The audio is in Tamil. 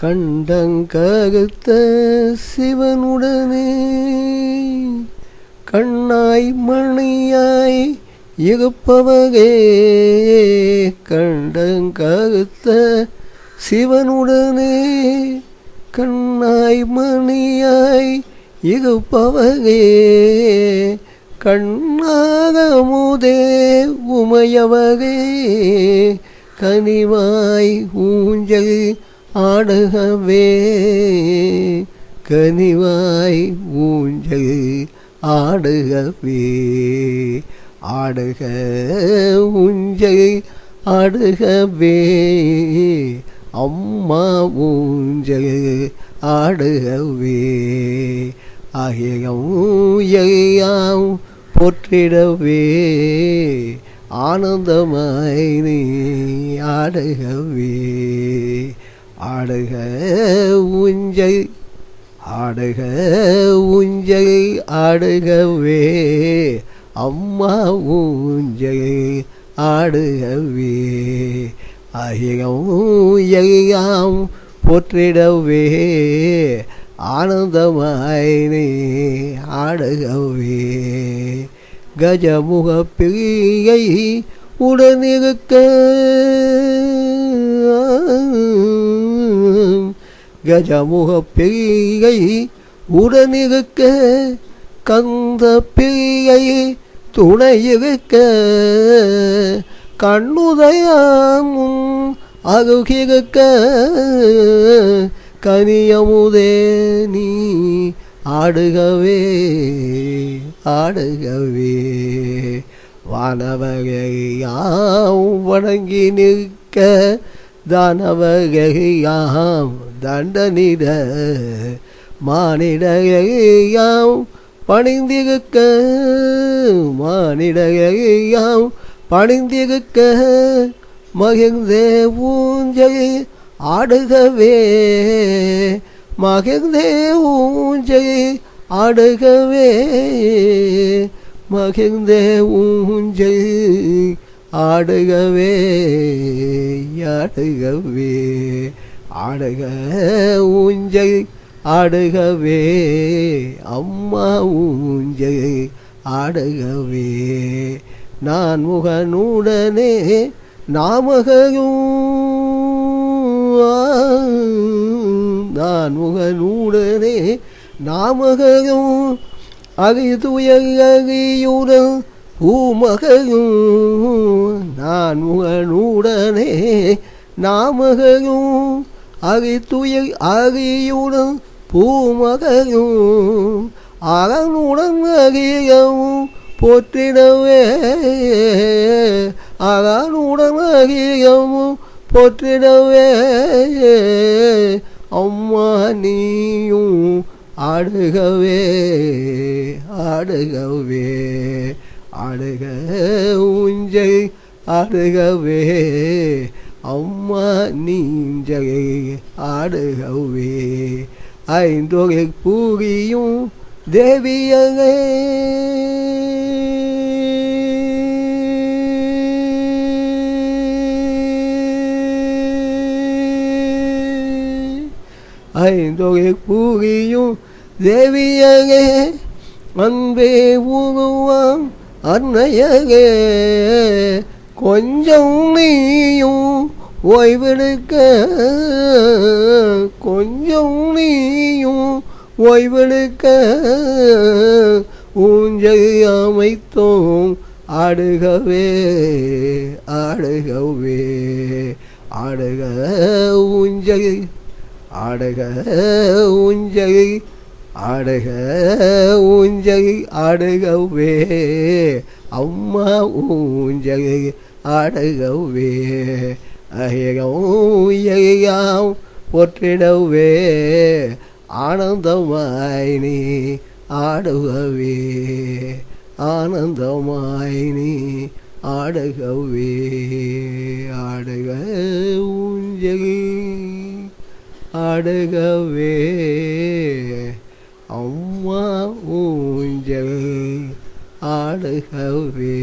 கண்டங்கருத்த சிவனுடனே கண்ணாய் மணியாய் இருப்பவரே கண்டங்கருத்த சிவனுடனே கண்ணாய் மணியாய் இருப்பவரே கண்ணாகமுதே உமையவரே கனிவாய் ஊஞ்சல் ஆடுகவே கனிவாய் ஊஞ்சல் ஆடுகவே ஆடுக ஊஞ்சல் ஆடுகவே அம்மா ஊஞ்சல் ஆடுகவே ஆகியம் போற்றிடவே ஆனந்தமாய் நீ ஆடுகவே ஆடுக ஊஞ்சல் ஆடுக ஊஞ்சல் ஆடுகவே அம்மா ஊஞ்சல் ஆடுகவே அகிலம் போற்றிடவே ஆனந்தமாய் நீ ஆடுகவே கஜமுக பிரியை உடனிருக்க கஜமுக பிரியை உடனிருக்க கந்த பிரியை துணையிருக்க கண்ணுதயாமும் அருகிருக்க கனியமுதே நீ ஆடுகவே ஆடுகவே வானவகையாம் வணங்கி நிற்க தானவகையாம் தண்டனிட மானிடையாம் பணிந்திருக்க மானிடையாம் பணிந்திருக்க மகிழ்ந்தே ஊஞ்சல் ஆடுகவே மகிழ்ந்தே ஊஞ்சல் ஆடுகவே மகிழ்ந்தே ஊஞ்சல் ஆடுகவே ஆடுகவே ஆடுக ஊஞ்சல் ஆடுகவே அம்மா ஊஞ்சல் ஆடுகவே நான் முகனுடனே நாமகையும் நான் முகனுடனே நாமகையும் அகிதுயரியுடன் பூமகையும் நான் முகனுடனே நாமகையும் அகிதுயர் அகியுடன் பூமகையும் அகனுடன் அகியவும் போற்றிடவே அகனுடன் அகியவும் போற்றிடவே அம்மா நீயும் ஆடுகவே ஆடுகவே ஆடுக ஊஞ்சல் ஆடுகவே அம்மா நீஞ்சல் ஆடுகவே ஐந்தொகை பூரியும் தேவியரே ஐந்தொகை பூரியும் தேவியரே அன்பே உருவாம் அன்னையரே கொஞ்சம் நீயும் ஓய்வெடுக்க கொஞ்சம் நீயும் ஓய்வெடுக்க ஊஞ்சல் அமைத்தோம் ஆடுகவே ஆடுகவே ஆடுக ஊஞ்சல் ஆடுக ஊஞ்சல் ஆடுக ஊஞ்சல் ஆடுகவே அம்மா ஊஞ்சல் ஆடுகவே அகிலம் போற்றிடவே ஆனந்தமாய் நீ ஆடுகவே ஆனந்தமாய் நீ ஆடுகவே ஆடுக ஊஞ்சல் ஆடுகவே அம்மா ஊஞ்சல் ஆடுகவே